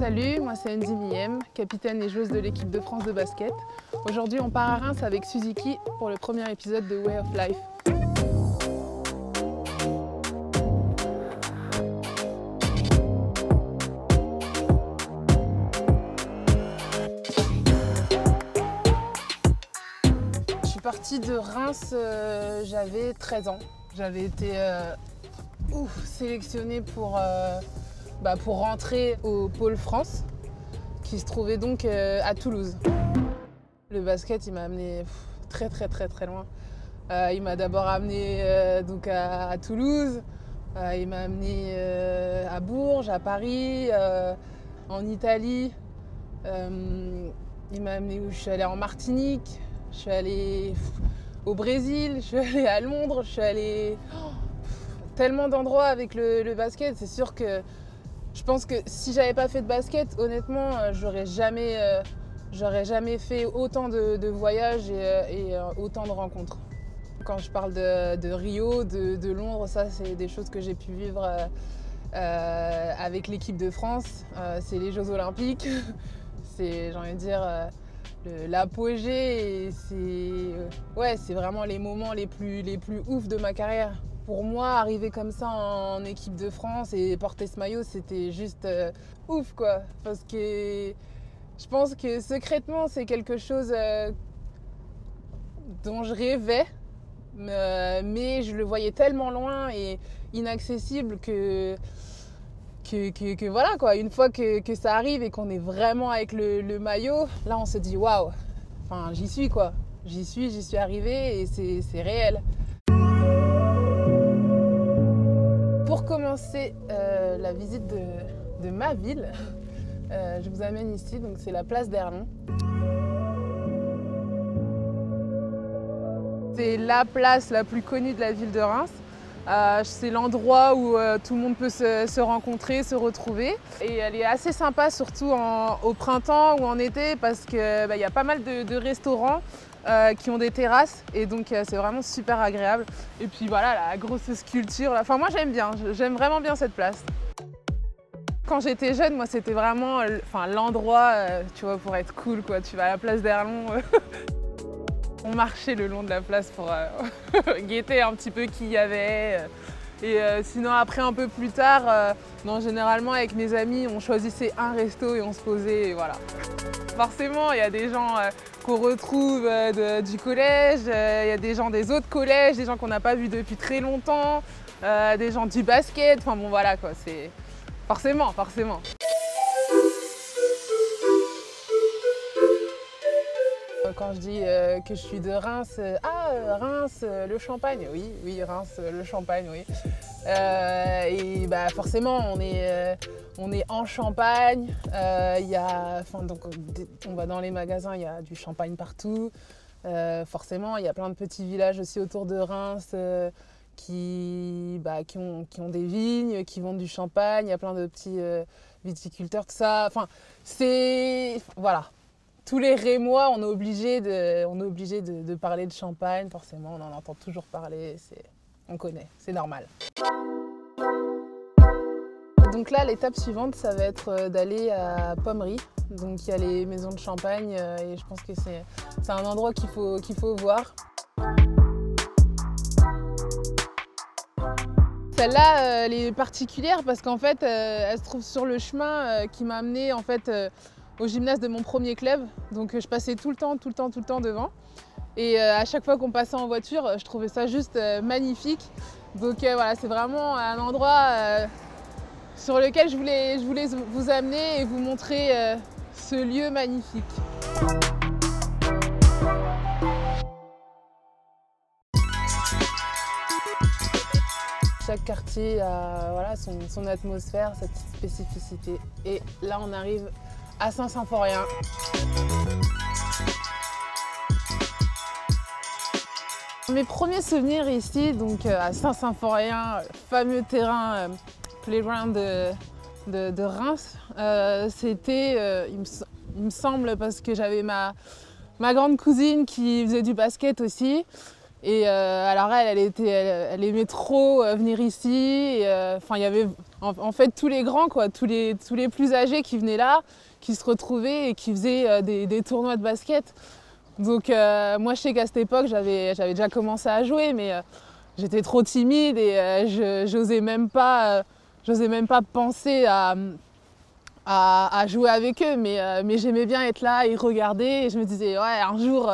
Salut, moi c'est Andy Miem, capitaine et joueuse de l'équipe de France de basket. Aujourd'hui on part à Reims avec Suzuki pour le premier épisode de Way of Life. Je suis partie de Reims, j'avais 13 ans. J'avais été sélectionnée pour rentrer au Pôle France, qui se trouvait donc à Toulouse. Le basket, il m'a amené très loin. Il m'a d'abord amené donc à Toulouse, il m'a amené à Bourges, à Paris, en Italie. Il m'a amené où je suis allée en Martinique, je suis allée au Brésil, je suis allée à Londres, je suis allée tellement d'endroits avec le basket. C'est sûr que je pense que si j'avais pas fait de basket, honnêtement, j'aurais jamais fait autant de voyages et autant de rencontres. Quand je parle de Rio, de Londres, ça c'est des choses que j'ai pu vivre avec l'équipe de France. C'est les Jeux Olympiques, c'est, j'ai envie de dire, l'apogée, et c'est vraiment les moments les plus ouf de ma carrière. Pour moi, arriver comme ça en équipe de France et porter ce maillot, c'était juste ouf, quoi. Parce que je pense que secrètement, c'est quelque chose dont je rêvais, mais je le voyais tellement loin et inaccessible que voilà, quoi. Une fois que ça arrive et qu'on est vraiment avec le maillot, là on se dit waouh, enfin j'y suis, quoi. J'y suis arrivée et c'est réel. Pour commencer la visite de ma ville, je vous amène ici, donc c'est la place d'Erlon. C'est la place la plus connue de la ville de Reims. C'est l'endroit où tout le monde peut se rencontrer, se retrouver. Et elle est assez sympa, surtout au printemps ou en été, parce qu'il y a pas mal de restaurants qui ont des terrasses, et donc c'est vraiment super agréable. Et puis voilà, la grosse sculpture, enfin moi j'aime vraiment bien cette place. Quand j'étais jeune, moi c'était vraiment l'endroit, tu vois, pour être cool, quoi. Tu vas à la place d'Erlon, on marchait le long de la place pour guetter un petit peu qui y avait. Et sinon après, un peu plus tard, généralement avec mes amis, on choisissait un resto et on se posait, et voilà. Forcément, il y a des gens qu'on retrouve du collège, il y a des gens des autres collèges, des gens qu'on n'a pas vus depuis très longtemps, des gens du basket, enfin bon voilà, quoi, c'est forcément. Quand je dis que je suis de Reims, Reims, le Champagne, oui, Reims, le Champagne, oui. Et forcément, on est en Champagne, donc on va dans les magasins, il y a du champagne partout. Forcément, il y a plein de petits villages aussi autour de Reims qui ont des vignes, qui vendent du champagne, il y a plein de petits viticulteurs, tout ça. Enfin, voilà. Tous les Rémois, on est obligé de parler de champagne, forcément, on en entend toujours parler, on connaît, c'est normal. Donc là, l'étape suivante, ça va être d'aller à Pommery. Donc il y a les maisons de champagne et je pense que c'est un endroit qu'il faut voir. Celle-là, elle est particulière parce qu'en fait, elle se trouve sur le chemin qui m'a amenée en fait au gymnase de mon premier club. Donc je passais tout le temps devant. Et à chaque fois qu'on passait en voiture, je trouvais ça juste magnifique. Donc voilà, c'est vraiment un endroit sur lequel je voulais vous amener et vous montrer ce lieu magnifique. Chaque quartier a son atmosphère, sa petite spécificité. Et là, on arrive à Saint-Symphorien. Mes premiers souvenirs ici, donc à Saint-Symphorien, fameux terrain playground de Reims, c'était, il me semble, parce que j'avais ma grande cousine qui faisait du basket aussi. Et alors elle aimait trop venir ici. Il y avait en fait tous les grands, quoi, tous les plus âgés qui venaient là, qui se retrouvaient et qui faisaient des tournois de basket. Donc moi je sais qu'à cette époque j'avais déjà commencé à jouer, mais j'étais trop timide et j'osais même pas penser à jouer avec eux, mais j'aimais bien être là et regarder, et je me disais ouais, un jour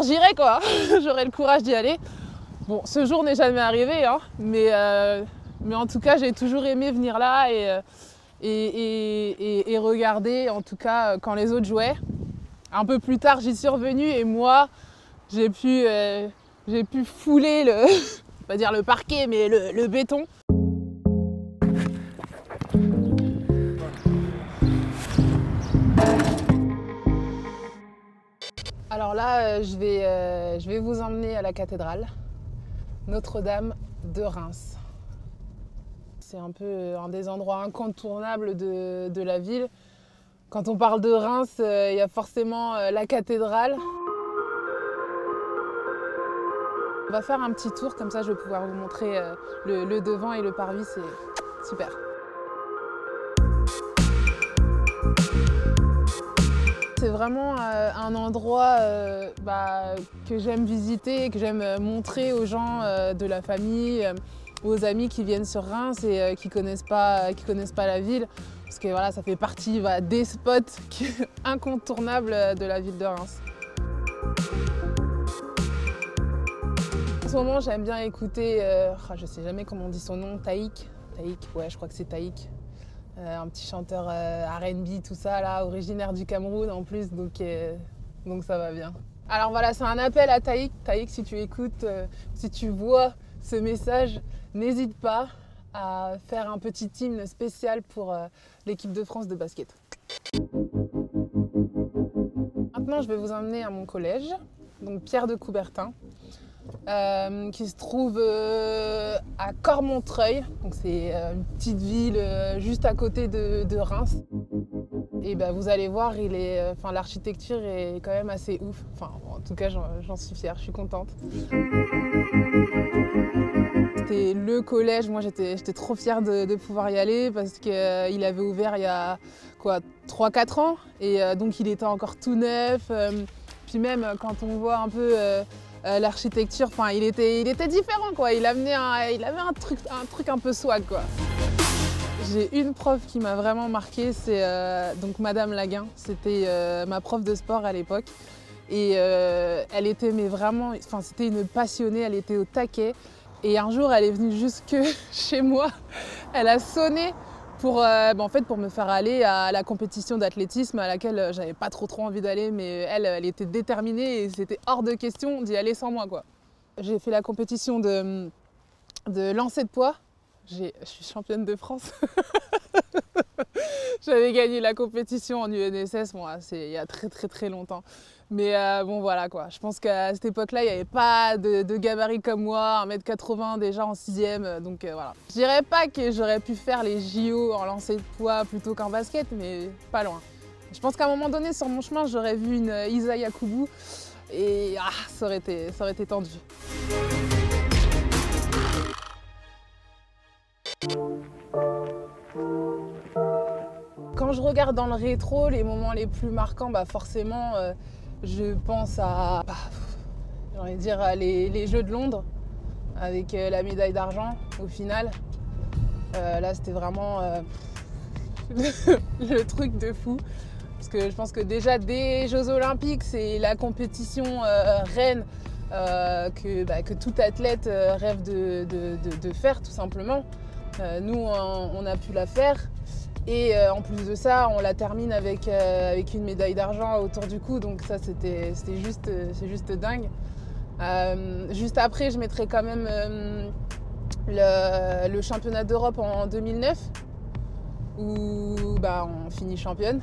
j'irai, quoi. J'aurai le courage d'y aller. Bon, ce jour n'est jamais arrivé, hein, mais en tout cas j'ai toujours aimé venir là et regarder, en tout cas quand les autres jouaient. Un peu plus tard j'y suis revenue et moi j'ai pu fouler pas dire le parquet, mais le béton. Alors là, je vais vous emmener à la cathédrale Notre-Dame de Reims. C'est un peu un des endroits incontournables de la ville. Quand on parle de Reims, il y a forcément la cathédrale. On va faire un petit tour, comme ça je vais pouvoir vous montrer le devant et le parvis, c'est super. C'est vraiment un endroit que j'aime visiter, que j'aime montrer aux gens de la famille, aux amis qui viennent sur Reims et qui connaissent pas la ville. Parce que voilà, ça fait partie des spots incontournables de la ville de Reims. En ce moment, j'aime bien écouter, je sais jamais comment on dit son nom, Taïk. Taïk, ouais, je crois que c'est Taïk. Un petit chanteur R&B, tout ça, là, originaire du Cameroun en plus, donc ça va bien. Alors voilà, c'est un appel à Taïk. Taïk, si tu écoutes, si tu vois ce message, n'hésite pas à faire un petit hymne spécial pour l'équipe de France de basket. Maintenant, je vais vous emmener à mon collège, donc Pierre de Coubertin. Qui se trouve à Cormontreuil, donc c'est une petite ville juste à côté de Reims. Et vous allez voir, l'architecture est quand même assez ouf. Enfin, en tout cas, j'en suis fière, je suis contente. C'était le collège, moi j'étais trop fière de pouvoir y aller parce qu'il avait ouvert il y a 3-4 ans et donc il était encore tout neuf. Puis même quand on voit un peu l'architecture, il était différent, quoi. Il avait un truc un peu swag, quoi. J'ai une prof qui m'a vraiment marquée, c'est donc Madame Laguin. C'était ma prof de sport à l'époque. Et elle était c'était une passionnée, elle était au taquet. Et un jour, elle est venue jusque chez moi. Elle a sonné pour me faire aller à la compétition d'athlétisme à laquelle j'avais pas trop envie d'aller, mais elle était déterminée et c'était hors de question d'y aller sans moi, quoi. J'ai fait la compétition de lancer de poids. Je suis championne de France. J'avais gagné la compétition en UNSS, c'est il y a très longtemps. Mais voilà, quoi. Je pense qu'à cette époque-là, il n'y avait pas de gabarit comme moi, 1m80 déjà en 6e, donc voilà. Je dirais pas que j'aurais pu faire les JO en lancer de poids plutôt qu'en basket, mais pas loin. Je pense qu'à un moment donné, sur mon chemin, j'aurais vu une Isa Yacoubou et ça aurait été tendu. Quand je regarde dans le rétro, les moments les plus marquants, forcément, je pense à, j'ai envie de dire, les Jeux de Londres, avec la médaille d'argent au final. Là, c'était vraiment le truc de fou. Parce que je pense que déjà, des Jeux Olympiques, c'est la compétition reine que tout athlète rêve de faire, tout simplement. Nous, on a pu la faire. Et en plus de ça, on la termine avec une médaille d'argent autour du cou, donc ça c'est juste dingue. Juste après, je mettrai quand même le championnat d'Europe en 2009, où on finit championne.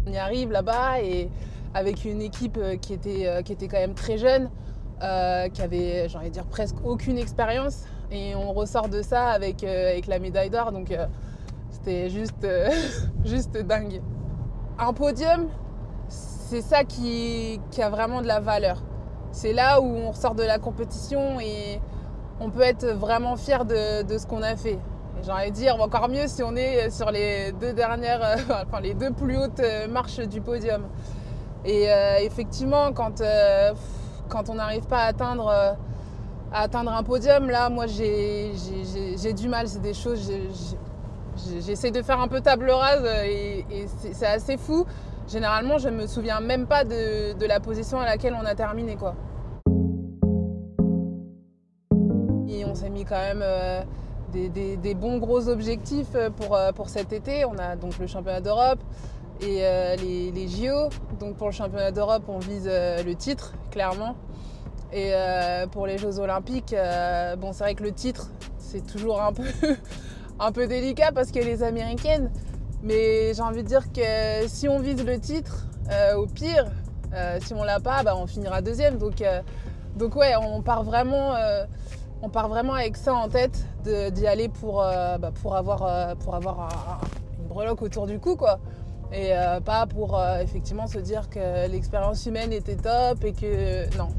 On y arrive là-bas et avec une équipe qui était quand même très jeune, qui avait, j'ai envie de dire, presque aucune expérience. Et on ressort de ça avec la médaille d'or, donc c'était juste dingue. Un podium, c'est ça qui a vraiment de la valeur. C'est là où on ressort de la compétition et on peut être vraiment fier de ce qu'on a fait. J'ai envie de dire encore mieux si on est sur les deux dernières, enfin les deux plus hautes marches du podium. Et effectivement, quand on n'arrive pas à atteindre un podium, là, moi, j'ai du mal. C'est des choses, j'essaie de faire un peu table rase et c'est assez fou. Généralement, je ne me souviens même pas de la position à laquelle on a terminé, quoi. Et on s'est mis quand même des bons gros objectifs pour cet été. On a donc le championnat d'Europe et les JO. Donc pour le championnat d'Europe, on vise le titre, clairement. Et pour les Jeux Olympiques, bon, c'est vrai que le titre, c'est toujours un peu délicat parce qu'il y a les Américaines. Mais j'ai envie de dire que si on vise le titre, au pire, si on l'a pas, bah, on finira deuxième. Donc ouais, on part vraiment avec ça en tête d'y aller pour avoir une breloque autour du cou, quoi. Et pas pour effectivement se dire que l'expérience humaine était top et que non,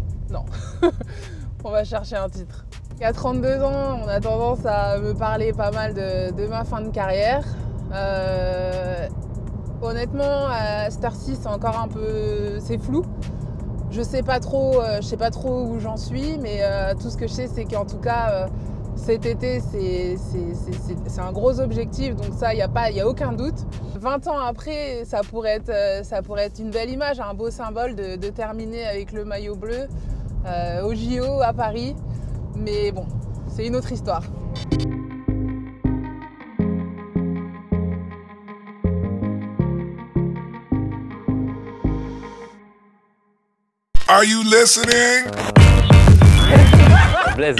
on va chercher un titre. À 32 ans, on a tendance à me parler pas mal de ma fin de carrière. Honnêtement, à cette heure-ci, c'est encore un peu, c'est flou. Je sais pas trop où j'en suis, mais tout ce que je sais, c'est qu'en tout cas, cet été, c'est un gros objectif, donc ça, il y a aucun doute. 20 ans après, ça pourrait être une belle image, un beau symbole de terminer avec le maillot bleu au JO à Paris. Mais bon, c'est une autre histoire. Are you listening? Bless.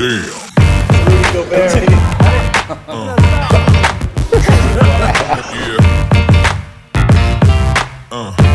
Yeah.